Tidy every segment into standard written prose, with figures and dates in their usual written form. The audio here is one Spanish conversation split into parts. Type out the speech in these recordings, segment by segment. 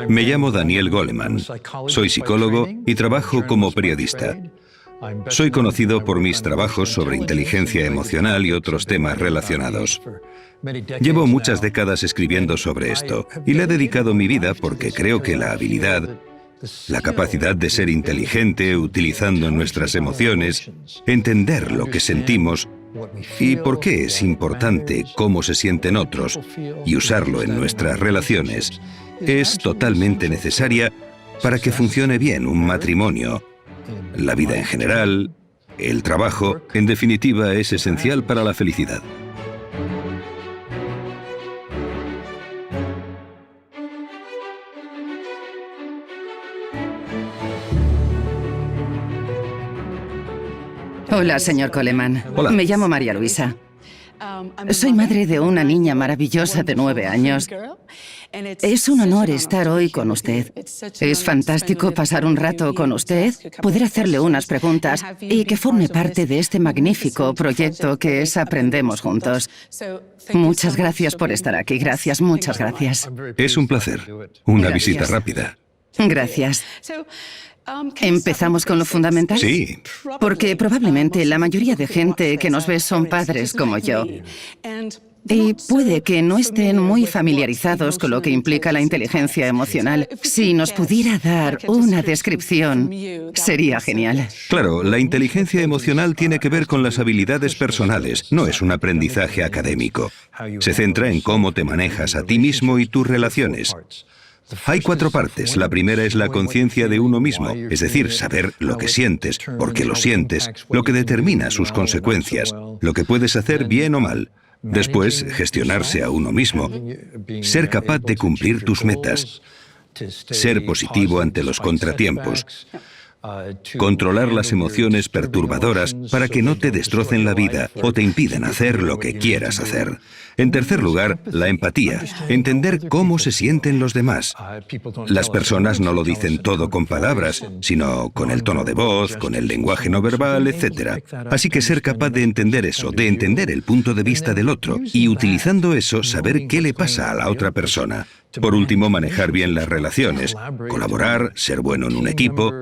Me llamo Daniel Goleman. Soy psicólogo y trabajo como periodista. Soy conocido por mis trabajos sobre inteligencia emocional y otros temas relacionados. Llevo muchas décadas escribiendo sobre esto y le he dedicado mi vida porque creo que la habilidad, la capacidad de ser inteligente utilizando nuestras emociones, entender lo que sentimos y por qué es importante cómo se sienten otros y usarlo en nuestras relaciones, es totalmente necesaria para que funcione bien un matrimonio. La vida en general, el trabajo, en definitiva, es esencial para la felicidad. Hola, señor Goleman. Hola. Me llamo María Luisa. Soy madre de una niña maravillosa de 9 años. Es un honor estar hoy con usted. Es fantástico pasar un rato con usted, poder hacerle unas preguntas y que forme parte de este magnífico proyecto que es Aprendemos Juntos. Muchas gracias por estar aquí. Gracias, muchas gracias. Es un placer. Una Gracias. visita rápida. Gracias. ¿Empezamos con lo fundamental? Sí. Porque probablemente la mayoría de gente que nos ve son padres como yo. Y puede que no estén muy familiarizados con lo que implica la inteligencia emocional. Si nos pudiera dar una descripción, sería genial. Claro, la inteligencia emocional tiene que ver con las habilidades personales, no es un aprendizaje académico. Se centra en cómo te manejas a ti mismo y tus relaciones. Hay 4 partes. La primera es la conciencia de uno mismo, es decir, saber lo que sientes, por qué lo sientes, lo que determina sus consecuencias, lo que puedes hacer bien o mal. Después, gestionarse a uno mismo, ser capaz de cumplir tus metas, ser positivo ante los contratiempos, controlar las emociones perturbadoras para que no te destrocen la vida o te impidan hacer lo que quieras hacer. En tercer lugar, la empatía, entender cómo se sienten los demás. Las personas no lo dicen todo con palabras, sino con el tono de voz, con el lenguaje no verbal, etc. Así que ser capaz de entender eso, de entender el punto de vista del otro y utilizando eso saber qué le pasa a la otra persona. Por último, manejar bien las relaciones, colaborar, ser bueno en un equipo,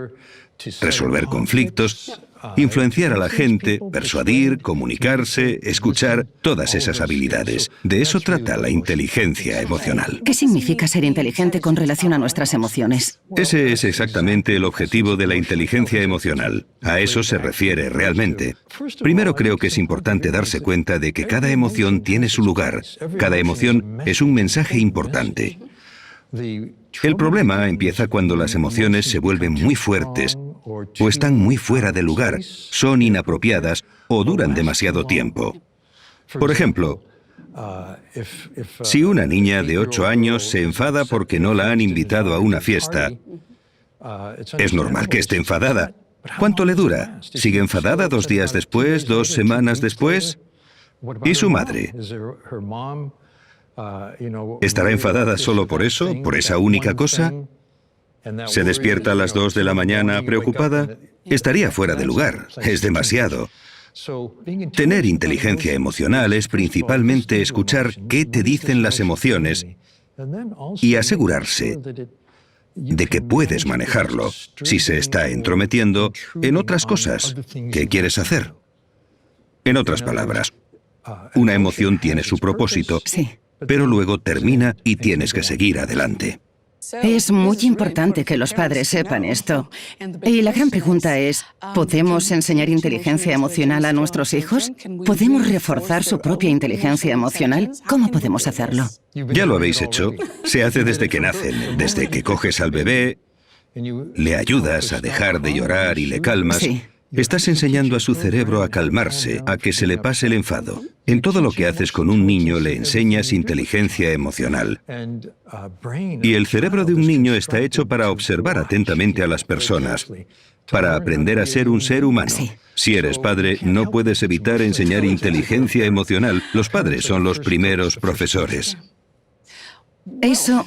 resolver conflictos, influenciar a la gente, persuadir, comunicarse, escuchar, todas esas habilidades. De eso trata la inteligencia emocional. ¿Qué significa ser inteligente con relación a nuestras emociones? Ese es exactamente el objetivo de la inteligencia emocional. A eso se refiere realmente. Primero creo que es importante darse cuenta de que cada emoción tiene su lugar. Cada emoción es un mensaje importante. El problema empieza cuando las emociones se vuelven muy fuertes o están muy fuera de lugar, son inapropiadas o duran demasiado tiempo. Por ejemplo, si una niña de 8 años se enfada porque no la han invitado a una fiesta, es normal que esté enfadada. ¿Cuánto le dura? ¿Sigue enfadada 2 días después, 2 semanas después? ¿Y su madre? ¿Estará enfadada solo por eso, por esa única cosa? ¿Se despierta a las 2 de la mañana preocupada? Estaría fuera de lugar, es demasiado. Tener inteligencia emocional es principalmente escuchar qué te dicen las emociones y asegurarse de que puedes manejarlo si se está entrometiendo en otras cosas que quieres hacer. En otras palabras, una emoción tiene su propósito, Sí. pero luego termina y tienes que seguir adelante. Es muy importante que los padres sepan esto. Y la gran pregunta es, ¿podemos enseñar inteligencia emocional a nuestros hijos? ¿Podemos reforzar su propia inteligencia emocional? ¿Cómo podemos hacerlo? Ya lo habéis hecho. Se hace desde que nacen, desde que coges al bebé, le ayudas a dejar de llorar y le calmas. Sí. Estás enseñando a su cerebro a calmarse, a que se le pase el enfado. En todo lo que haces con un niño le enseñas inteligencia emocional. Y el cerebro de un niño está hecho para observar atentamente a las personas, para aprender a ser un ser humano. Sí. Si eres padre, no puedes evitar enseñar inteligencia emocional. Los padres son los primeros profesores. Eso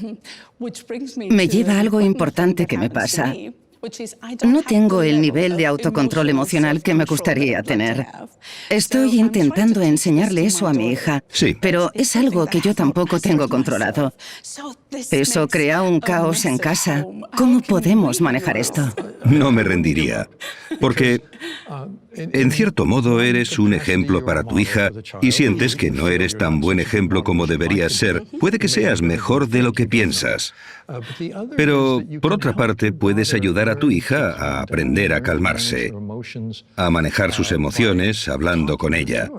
me lleva a algo importante que me pasa. No tengo el nivel de autocontrol emocional que me gustaría tener. Estoy intentando enseñarle eso a mi hija, Sí. pero es algo que yo tampoco tengo controlado. Eso crea un caos en casa. ¿Cómo podemos manejar esto? No me rendiría, porque en cierto modo eres un ejemplo para tu hija y sientes que no eres tan buen ejemplo como deberías ser. Puede que seas mejor de lo que piensas. Pero, por otra parte, puedes ayudar a tu hija a aprender a calmarse, a manejar sus emociones hablando con ella.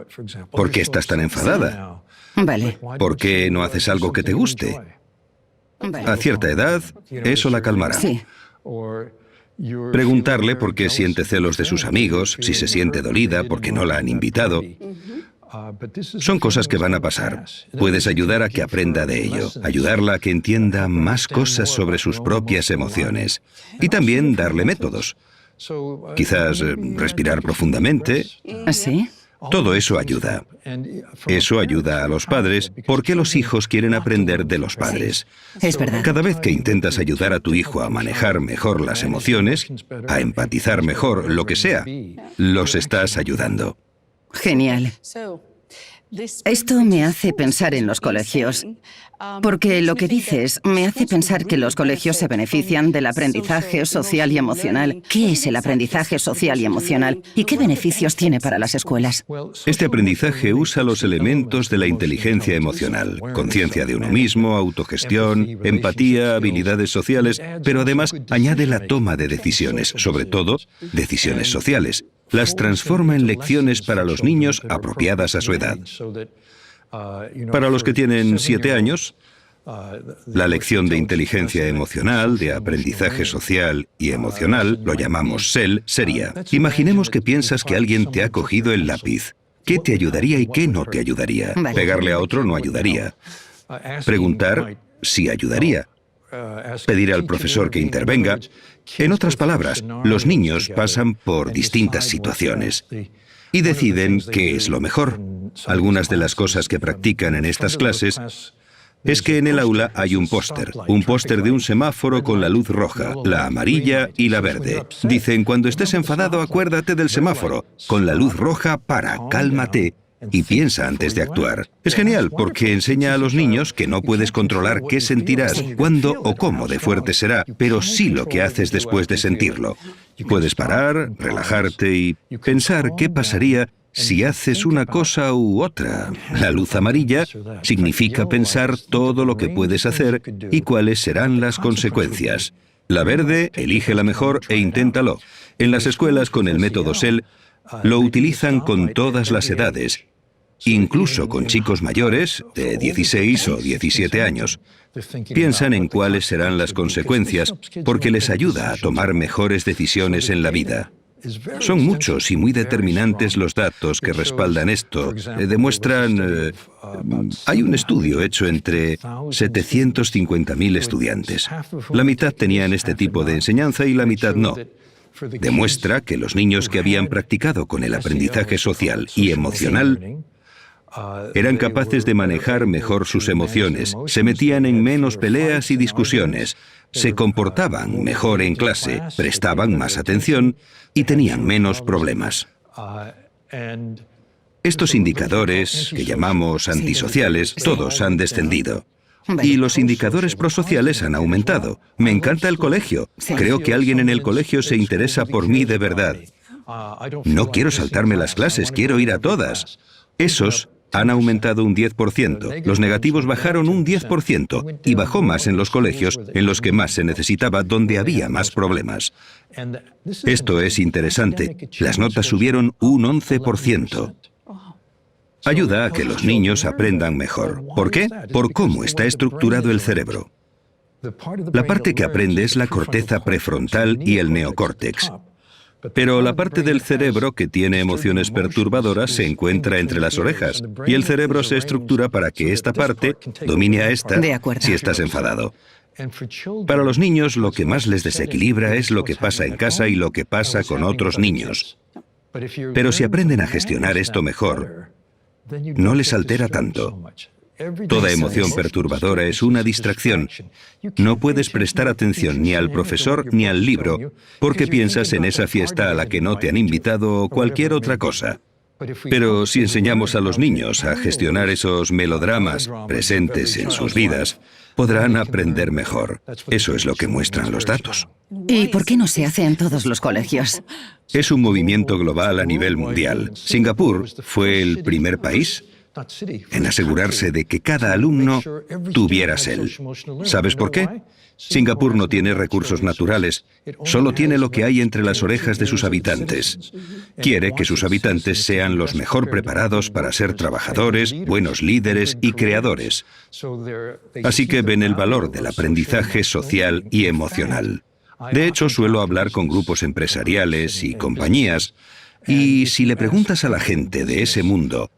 ¿Por qué estás tan enfadada? Vale, ¿Por qué no haces algo que te guste? vale. A cierta edad, eso la calmará. Sí, Preguntarle por qué siente celos de sus amigos, si se siente dolida porque no la han invitado. Son cosas que van a pasar. Puedes ayudar a que aprenda de ello, ayudarla a que entienda más cosas sobre sus propias emociones y también darle métodos. Quizás respirar profundamente. ¿sí? Todo eso ayuda. Eso ayuda a los padres porque los hijos quieren aprender de los padres. Es verdad. Cada vez que intentas ayudar a tu hijo a manejar mejor las emociones, a empatizar mejor, lo que sea, los estás ayudando. Genial. Esto me hace pensar en los colegios, porque lo que dices me hace pensar que los colegios se benefician del aprendizaje social y emocional. ¿Qué es el aprendizaje social y emocional? ¿Y qué beneficios tiene para las escuelas? Este aprendizaje usa los elementos de la inteligencia emocional, conciencia de uno mismo, autogestión, empatía, habilidades sociales, pero además añade la toma de decisiones, sobre todo decisiones sociales. Las transforma en lecciones para los niños apropiadas a su edad. Para los que tienen 7 años, la lección de inteligencia emocional, de aprendizaje social y emocional, lo llamamos SEL, sería: imaginemos que piensas que alguien te ha cogido el lápiz. ¿Qué te ayudaría y qué no te ayudaría? Vale. Pegarle a otro no ayudaría. Preguntar si ayudaría. Pedir al profesor que intervenga. En otras palabras, los niños pasan por distintas situaciones y deciden qué es lo mejor. Algunas de las cosas que practican en estas clases es que en el aula hay un póster de un semáforo con la luz roja, la amarilla y la verde. Dicen: cuando estés enfadado, acuérdate del semáforo. Con la luz roja, para, cálmate y piensa antes de actuar. Es genial porque enseña a los niños que no puedes controlar qué sentirás, cuándo o cómo de fuerte será, pero sí lo que haces después de sentirlo. Puedes parar, relajarte y pensar qué pasaría si haces una cosa u otra. La luz amarilla significa pensar todo lo que puedes hacer y cuáles serán las consecuencias. La verde, elige la mejor e inténtalo. En las escuelas con el método SEL lo utilizan con todas las edades, incluso con chicos mayores de 16 o 17 años. Piensan en cuáles serán las consecuencias porque les ayuda a tomar mejores decisiones en la vida. Son muchos y muy determinantes los datos que respaldan esto. Demuestran... hay un estudio hecho entre 750.000 estudiantes. La mitad tenían este tipo de enseñanza y la mitad no. Demuestra que los niños que habían practicado con el aprendizaje social y emocional eran capaces de manejar mejor sus emociones, se metían en menos peleas y discusiones, se comportaban mejor en clase, prestaban más atención y tenían menos problemas. Estos indicadores, que llamamos antisociales, todos han descendido. Y los indicadores prosociales han aumentado. Me encanta el colegio. Creo que alguien en el colegio se interesa por mí de verdad. No quiero saltarme las clases, quiero ir a todas. Esos han aumentado un 10%. Los negativos bajaron un 10% y bajó más en los colegios en los que más se necesitaba, donde había más problemas. Esto es interesante. Las notas subieron un 11%. Ayuda a que los niños aprendan mejor. ¿Por qué? Por cómo está estructurado el cerebro. La parte que aprende es la corteza prefrontal y el neocórtex. Pero la parte del cerebro que tiene emociones perturbadoras se encuentra entre las orejas, y el cerebro se estructura para que esta parte domine a esta si estás enfadado. Para los niños, lo que más les desequilibra es lo que pasa en casa y lo que pasa con otros niños. Pero si aprenden a gestionar esto mejor, no les altera tanto. Toda emoción perturbadora es una distracción. No puedes prestar atención ni al profesor ni al libro porque piensas en esa fiesta a la que no te han invitado o cualquier otra cosa. Pero si enseñamos a los niños a gestionar esos melodramas presentes en sus vidas, podrán aprender mejor. Eso es lo que muestran los datos. ¿Y por qué no se hace en todos los colegios? Es un movimiento global a nivel mundial. Singapur fue el primer país en asegurarse de que cada alumno tuviera SEL. ¿Sabes por qué? Singapur no tiene recursos naturales, solo tiene lo que hay entre las orejas de sus habitantes. Quiere que sus habitantes sean los mejor preparados para ser trabajadores, buenos líderes y creadores. Así que ven el valor del aprendizaje social y emocional. De hecho, suelo hablar con grupos empresariales y compañías, y si le preguntas a la gente de ese mundo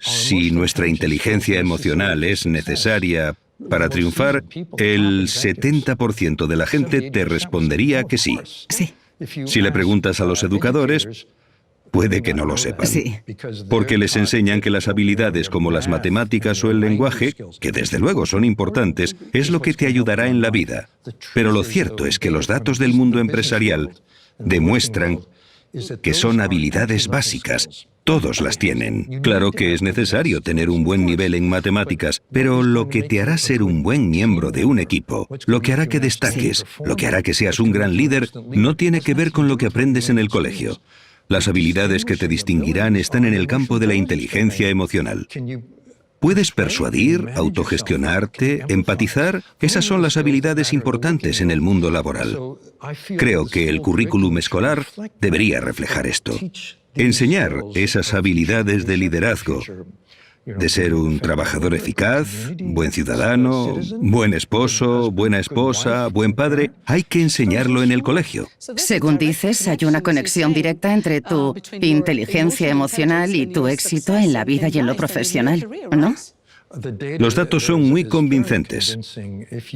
si nuestra inteligencia emocional es necesaria para triunfar, el 70% de la gente te respondería que sí. Sí. Si le preguntas a los educadores, puede que no lo sepan. Sí. Porque les enseñan que las habilidades como las matemáticas o el lenguaje, que desde luego son importantes, es lo que te ayudará en la vida. Pero lo cierto es que los datos del mundo empresarial demuestran que son habilidades básicas. Todos las tienen. Claro que es necesario tener un buen nivel en matemáticas, pero lo que te hará ser un buen miembro de un equipo, lo que hará que destaques, lo que hará que seas un gran líder, no tiene que ver con lo que aprendes en el colegio. Las habilidades que te distinguirán están en el campo de la inteligencia emocional. ¿Puedes persuadir, autogestionarte, empatizar? Esas son las habilidades importantes en el mundo laboral. Creo que el currículum escolar debería reflejar esto. Enseñar esas habilidades de liderazgo, de ser un trabajador eficaz, buen ciudadano, buen esposo, buena esposa, buen padre, hay que enseñarlo en el colegio. Según dices, hay una conexión directa entre tu inteligencia emocional y tu éxito en la vida y en lo profesional, ¿no? Los datos son muy convincentes.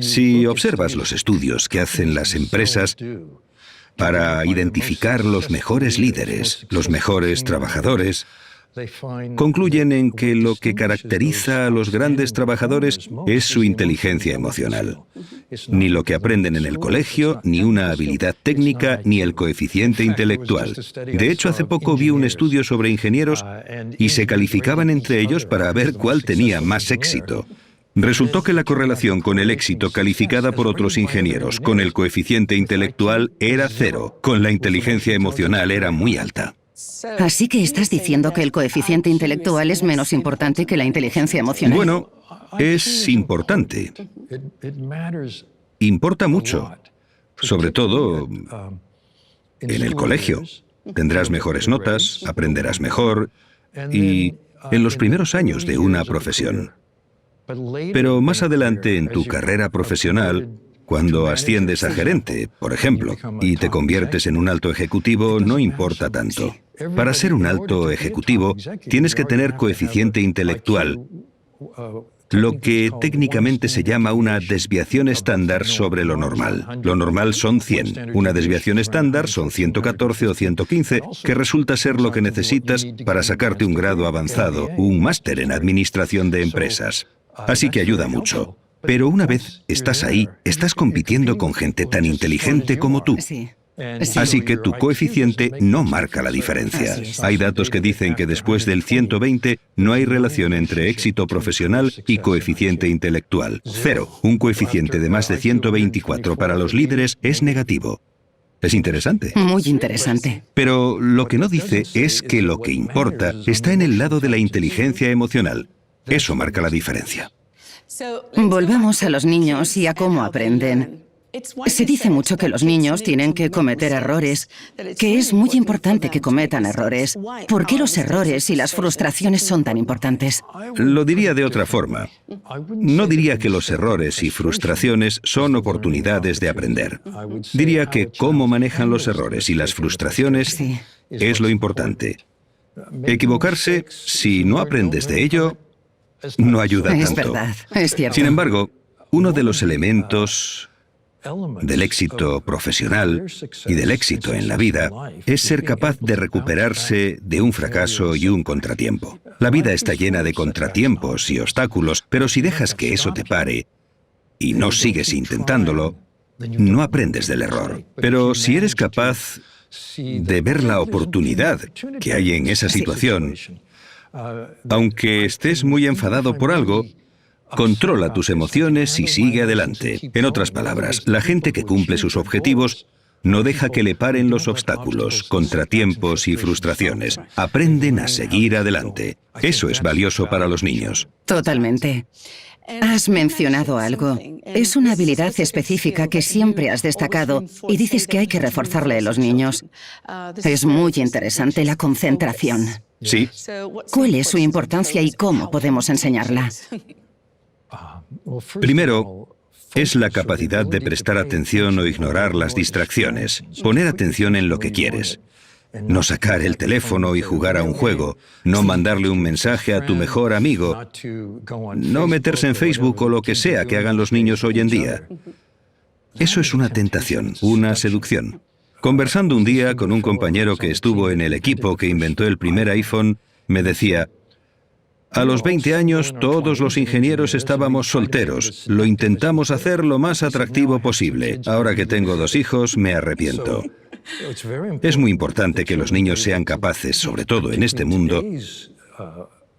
Si observas los estudios que hacen las empresas para identificar los mejores líderes, los mejores trabajadores, concluyen en que lo que caracteriza a los grandes trabajadores es su inteligencia emocional. Ni lo que aprenden en el colegio, ni una habilidad técnica, ni el coeficiente intelectual. De hecho, hace poco vi un estudio sobre ingenieros y se calificaban entre ellos para ver cuál tenía más éxito. Resultó que la correlación con el éxito calificada por otros ingenieros con el coeficiente intelectual era 0, con la inteligencia emocional era muy alta. Así que estás diciendo que el coeficiente intelectual es menos importante que la inteligencia emocional. Bueno, es importante. Importa mucho. Sobre todo en el colegio. Tendrás mejores notas, aprenderás mejor y en los primeros años de una profesión. Pero más adelante en tu carrera profesional, cuando asciendes a gerente, por ejemplo, y te conviertes en un alto ejecutivo, no importa tanto. Para ser un alto ejecutivo, tienes que tener coeficiente intelectual, lo que técnicamente se llama una desviación estándar sobre lo normal. Lo normal son 100. Una desviación estándar son 114 o 115, que resulta ser lo que necesitas para sacarte un grado avanzado, un máster en administración de empresas. Así que ayuda mucho. Pero una vez estás ahí, estás compitiendo con gente tan inteligente como tú. Sí. Así que tu coeficiente no marca la diferencia. Hay datos que dicen que después del 120 no hay relación entre éxito profesional y coeficiente intelectual. 0. Un coeficiente de más de 124 para los líderes es negativo. Es interesante. Muy interesante. Pero lo que no dice es que lo que importa está en el lado de la inteligencia emocional. Eso marca la diferencia. Volvamos a los niños y a cómo aprenden. Se dice mucho que los niños tienen que cometer errores, que es muy importante que cometan errores. ¿Por qué los errores y las frustraciones son tan importantes? Lo diría de otra forma. No diría que los errores y frustraciones son oportunidades de aprender. Diría que cómo manejan los errores y las frustraciones es lo importante. Equivocarse, si no aprendes de ello, no ayuda tanto. Es verdad, es cierto. Sin embargo, uno de los elementos del éxito profesional y del éxito en la vida es ser capaz de recuperarse de un fracaso y un contratiempo. La vida está llena de contratiempos y obstáculos, pero si dejas que eso te pare y no sigues intentándolo, no aprendes del error. Pero si eres capaz de ver la oportunidad que hay en esa situación, aunque estés muy enfadado por algo, controla tus emociones y sigue adelante. En otras palabras, la gente que cumple sus objetivos no deja que le paren los obstáculos, contratiempos y frustraciones. Aprenden a seguir adelante. Eso es valioso para los niños. Totalmente. Has mencionado algo. Es una habilidad específica que siempre has destacado y dices que hay que reforzarle a los niños. Es muy interesante la concentración. Sí. ¿Cuál es su importancia y cómo podemos enseñarla? Primero, es la capacidad de prestar atención o ignorar las distracciones. Poner atención en lo que quieres. No sacar el teléfono y jugar a un juego. No mandarle un mensaje a tu mejor amigo. No meterse en Facebook o lo que sea que hagan los niños hoy en día. Eso es una tentación, una seducción. Conversando un día con un compañero que estuvo en el equipo que inventó el primer iPhone, me decía: a los 20 años todos los ingenieros estábamos solteros. Lo intentamos hacer lo más atractivo posible. Ahora que tengo 2 hijos, me arrepiento. Es muy importante que los niños sean capaces, sobre todo en este mundo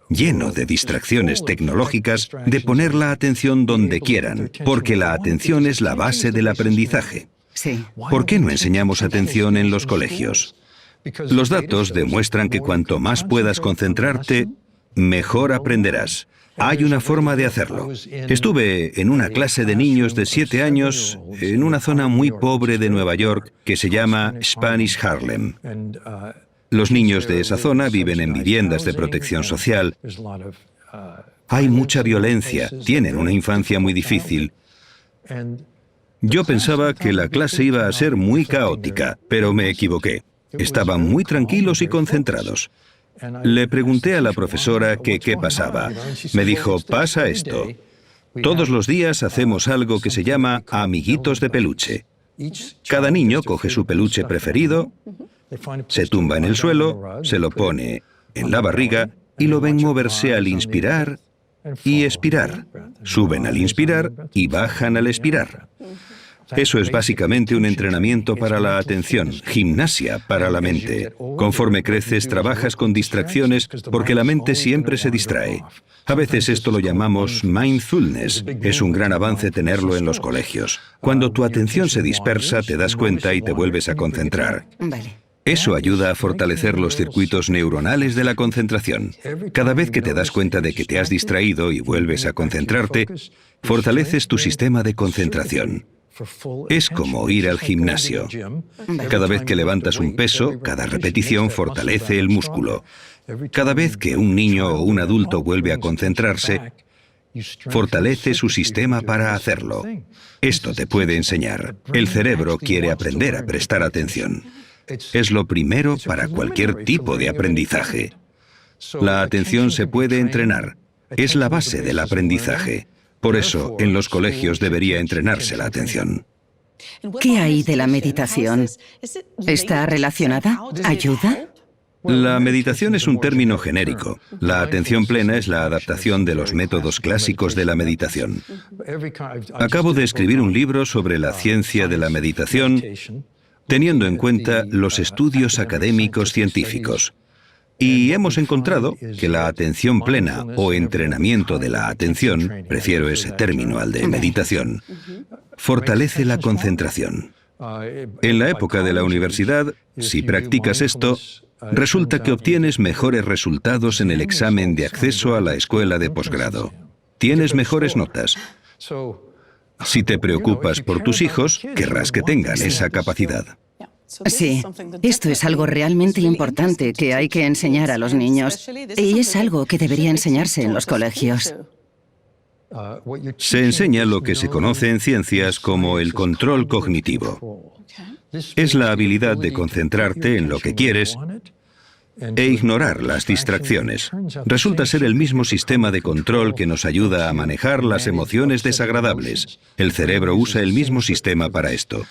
lleno de distracciones tecnológicas, de poner la atención donde quieran, porque la atención es la base del aprendizaje. Sí. ¿Por qué no enseñamos atención en los colegios? Los datos demuestran que cuanto más puedas concentrarte, mejor aprenderás. Hay una forma de hacerlo. Estuve en una clase de niños de 7 años en una zona muy pobre de Nueva York que se llama Spanish Harlem. Los niños de esa zona viven en viviendas de protección social. Hay mucha violencia, tienen una infancia muy difícil. Yo pensaba que la clase iba a ser muy caótica, pero me equivoqué. Estaban muy tranquilos y concentrados. Le pregunté a la profesora que qué pasaba. Me dijo: pasa esto. Todos los días hacemos algo que se llama amiguitos de peluche. Cada niño coge su peluche preferido, se tumba en el suelo, se lo pone en la barriga y lo ven moverse al inspirar y expirar. Suben al inspirar y bajan al expirar. Eso es básicamente un entrenamiento para la atención, gimnasia para la mente. Conforme creces, trabajas con distracciones porque la mente siempre se distrae. A veces esto lo llamamos mindfulness. Es un gran avance tenerlo en los colegios. Cuando tu atención se dispersa, te das cuenta y te vuelves a concentrar. Vale. Eso ayuda a fortalecer los circuitos neuronales de la concentración. Cada vez que te das cuenta de que te has distraído y vuelves a concentrarte, fortaleces tu sistema de concentración. Es como ir al gimnasio. Cada vez que levantas un peso, cada repetición fortalece el músculo. Cada vez que un niño o un adulto vuelve a concentrarse, fortalece su sistema para hacerlo. Esto te puede enseñar. El cerebro quiere aprender a prestar atención. Es lo primero para cualquier tipo de aprendizaje. La atención se puede entrenar. Es la base del aprendizaje. Por eso, en los colegios debería entrenarse la atención. ¿Qué hay de la meditación? ¿Está relacionada? ¿Ayuda? La meditación es un término genérico. La atención plena es la adaptación de los métodos clásicos de la meditación. Acabo de escribir un libro sobre la ciencia de la meditación, teniendo en cuenta los estudios académicos científicos. Y hemos encontrado que la atención plena o entrenamiento de la atención, prefiero ese término al de meditación, fortalece la concentración. En la época de la universidad, si practicas esto, resulta que obtienes mejores resultados en el examen de acceso a la escuela de posgrado. Tienes mejores notas. Si te preocupas por tus hijos, querrás que tengan esa capacidad. Sí, esto es algo realmente importante que hay que enseñar a los niños y es algo que debería enseñarse en los colegios. Se enseña lo que se conoce en ciencias como el control cognitivo. Es la habilidad de concentrarte en lo que quieres e ignorar las distracciones. Resulta ser el mismo sistema de control que nos ayuda a manejar las emociones desagradables. El cerebro usa el mismo sistema para esto.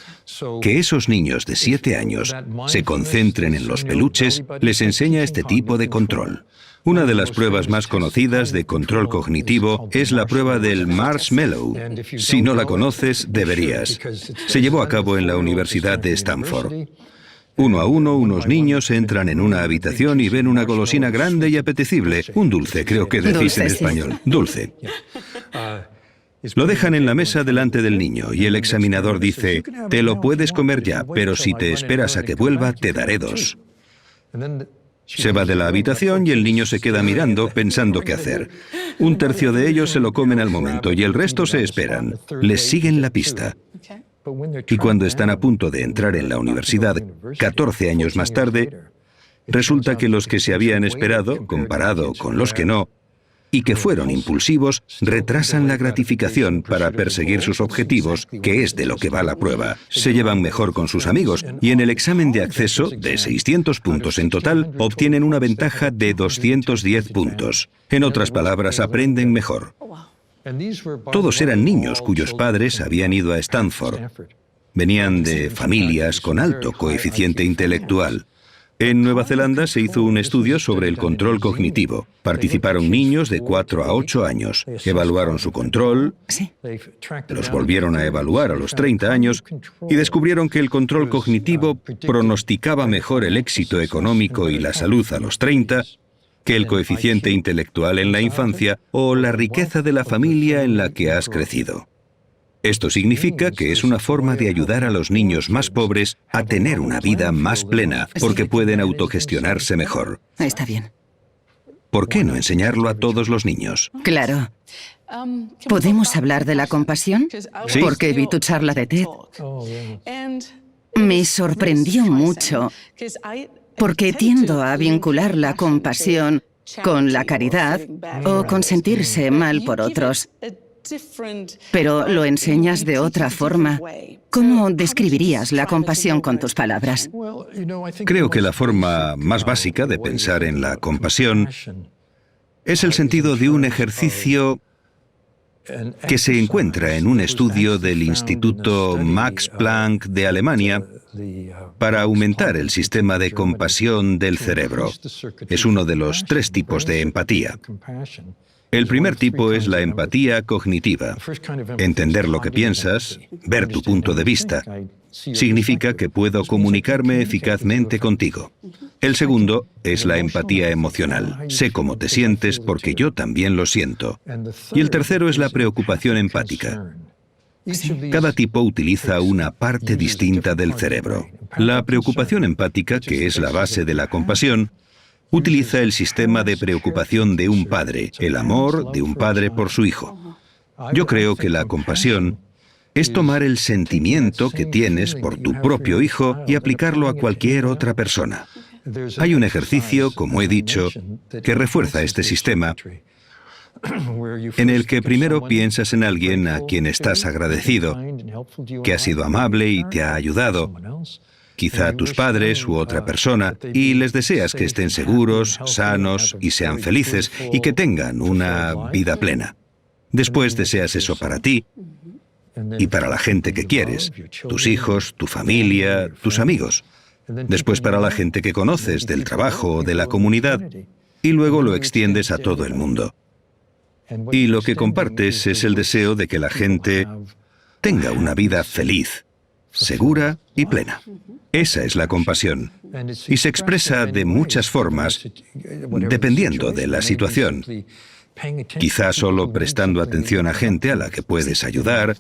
Que esos niños de 7 años se concentren en los peluches les enseña este tipo de control. Una de las pruebas más conocidas de control cognitivo es la prueba del marshmallow. Si no la conoces, deberías. Se llevó a cabo en la Universidad de Stanford. Uno a uno, unos niños entran en una habitación y ven una golosina grande y apetecible. Un dulce, creo que decís en español. Dulce. Lo dejan en la mesa delante del niño y el examinador dice, te lo puedes comer ya, pero si te esperas a que vuelva, te daré 2. Se va de la habitación y el niño se queda mirando, pensando qué hacer. Un tercio de ellos se lo comen al momento y el resto se esperan. Les siguen la pista. Y cuando están a punto de entrar en la universidad, 14 años más tarde, resulta que los que se habían esperado, comparado con los que no, y que fueron impulsivos, retrasan la gratificación para perseguir sus objetivos, que es de lo que va la prueba. Se llevan mejor con sus amigos y en el examen de acceso, de 600 puntos en total, obtienen una ventaja de 210 puntos. En otras palabras, aprenden mejor. Todos eran niños cuyos padres habían ido a Stanford. Venían de familias con alto coeficiente intelectual. En Nueva Zelanda se hizo un estudio sobre el control cognitivo. Participaron niños de 4 a 8 años. Evaluaron su control, los volvieron a evaluar a los 30 años y descubrieron que el control cognitivo pronosticaba mejor el éxito económico y la salud a los 30 que el coeficiente intelectual en la infancia o la riqueza de la familia en la que has crecido. Esto significa que es una forma de ayudar a los niños más pobres a tener una vida más plena, porque pueden autogestionarse mejor. Está bien. ¿Por qué no enseñarlo a todos los niños? Claro. ¿Podemos hablar de la compasión? Sí. Porque vi tu charla de TED. Me sorprendió mucho, porque tiendo a vincular la compasión con la caridad o con sentirse mal por otros. Pero lo enseñas de otra forma. ¿Cómo describirías la compasión con tus palabras? Creo que la forma más básica de pensar en la compasión es el sentido de un ejercicio que se encuentra en un estudio del Instituto Max Planck de Alemania para aumentar el sistema de compasión del cerebro. Es uno de los 3 tipos de empatía. El primer tipo es la empatía cognitiva. Entender lo que piensas, ver tu punto de vista, significa que puedo comunicarme eficazmente contigo. El segundo es la empatía emocional. Sé cómo te sientes porque yo también lo siento. Y el tercero es la preocupación empática. Cada tipo utiliza una parte distinta del cerebro. La preocupación empática, que es la base de la compasión, utiliza el sistema de preocupación de un padre, el amor de un padre por su hijo. Yo creo que la compasión es tomar el sentimiento que tienes por tu propio hijo y aplicarlo a cualquier otra persona. Hay un ejercicio, como he dicho, que refuerza este sistema, en el que primero piensas en alguien a quien estás agradecido, que ha sido amable y te ha ayudado, quizá a tus padres u otra persona, y les deseas que estén seguros, sanos y sean felices y que tengan una vida plena. Después deseas eso para ti y para la gente que quieres, tus hijos, tu familia, tus amigos. Después para la gente que conoces, del trabajo o de la comunidad, y luego lo extiendes a todo el mundo. Y lo que compartes es el deseo de que la gente tenga una vida feliz, segura y plena. Esa es la compasión. Y se expresa de muchas formas, dependiendo de la situación. Quizá solo prestando atención a gente a la que puedes ayudar,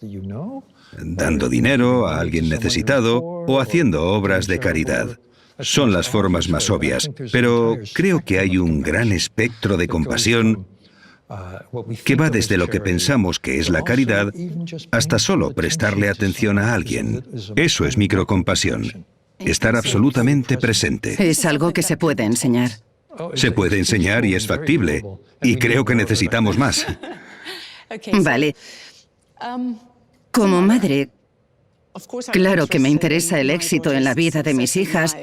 dando dinero a alguien necesitado o haciendo obras de caridad. Son las formas más obvias, pero creo que hay un gran espectro de compasión que va desde lo que pensamos que es la caridad hasta solo prestarle atención a alguien. Eso es microcompasión. Estar absolutamente presente. Es algo que se puede enseñar. Se puede enseñar y es factible. Y creo que necesitamos más. Vale. Como madre, claro que me interesa el éxito en la vida de mis hijas,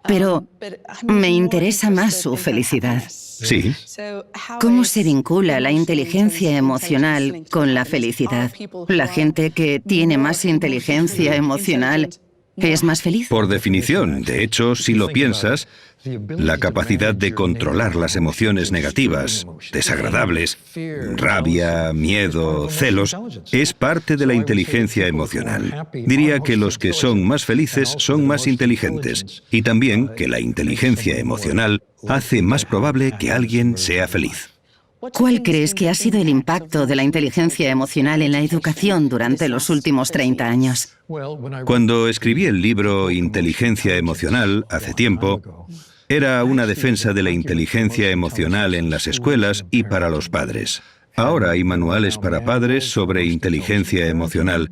pero me interesa más su felicidad. Sí. ¿Cómo se vincula la inteligencia emocional con la felicidad? ¿La gente que tiene más inteligencia emocional es más feliz? Por definición, de hecho, si lo piensas, la capacidad de controlar las emociones negativas, desagradables, rabia, miedo, celos, es parte de la inteligencia emocional. Diría que los que son más felices son más inteligentes y también que la inteligencia emocional hace más probable que alguien sea feliz. ¿Cuál crees que ha sido el impacto de la inteligencia emocional en la educación durante los últimos 30 años? Cuando escribí el libro Inteligencia Emocional, hace tiempo, era una defensa de la inteligencia emocional en las escuelas y para los padres. Ahora hay manuales para padres sobre inteligencia emocional.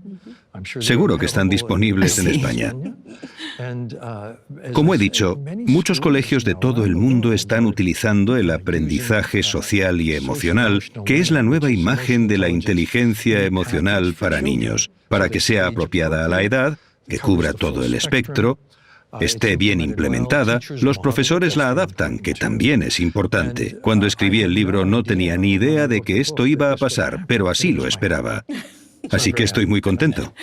Seguro que están disponibles en España. Como he dicho, muchos colegios de todo el mundo están utilizando el aprendizaje social y emocional, que es la nueva imagen de la inteligencia emocional para niños, para que sea apropiada a la edad, que cubra todo el espectro, esté bien implementada. Los profesores la adaptan, que también es importante. Cuando escribí el libro no tenía ni idea de que esto iba a pasar, pero así lo esperaba. Así que estoy muy contento.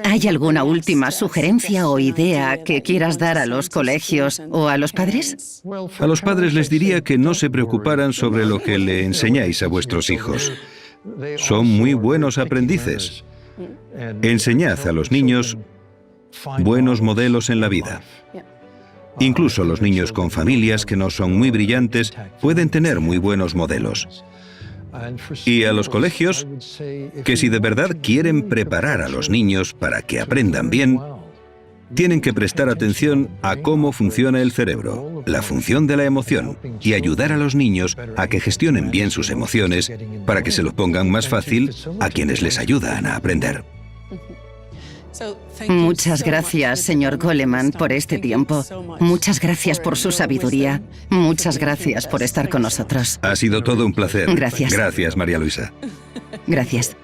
¿Hay alguna última sugerencia o idea que quieras dar a los colegios o a los padres? A los padres les diría que no se preocuparan sobre lo que le enseñáis a vuestros hijos. Son muy buenos aprendices. Enseñad a los niños buenos modelos en la vida. Incluso los niños con familias que no son muy brillantes pueden tener muy buenos modelos. Y a los colegios, que si de verdad quieren preparar a los niños para que aprendan bien, tienen que prestar atención a cómo funciona el cerebro, la función de la emoción, y ayudar a los niños a que gestionen bien sus emociones para que se lo pongan más fácil a quienes les ayudan a aprender. Muchas gracias, señor Goleman, por este tiempo. Muchas gracias por su sabiduría. Muchas gracias por estar con nosotros. Ha sido todo un placer. Gracias. Gracias, María Luisa. Gracias.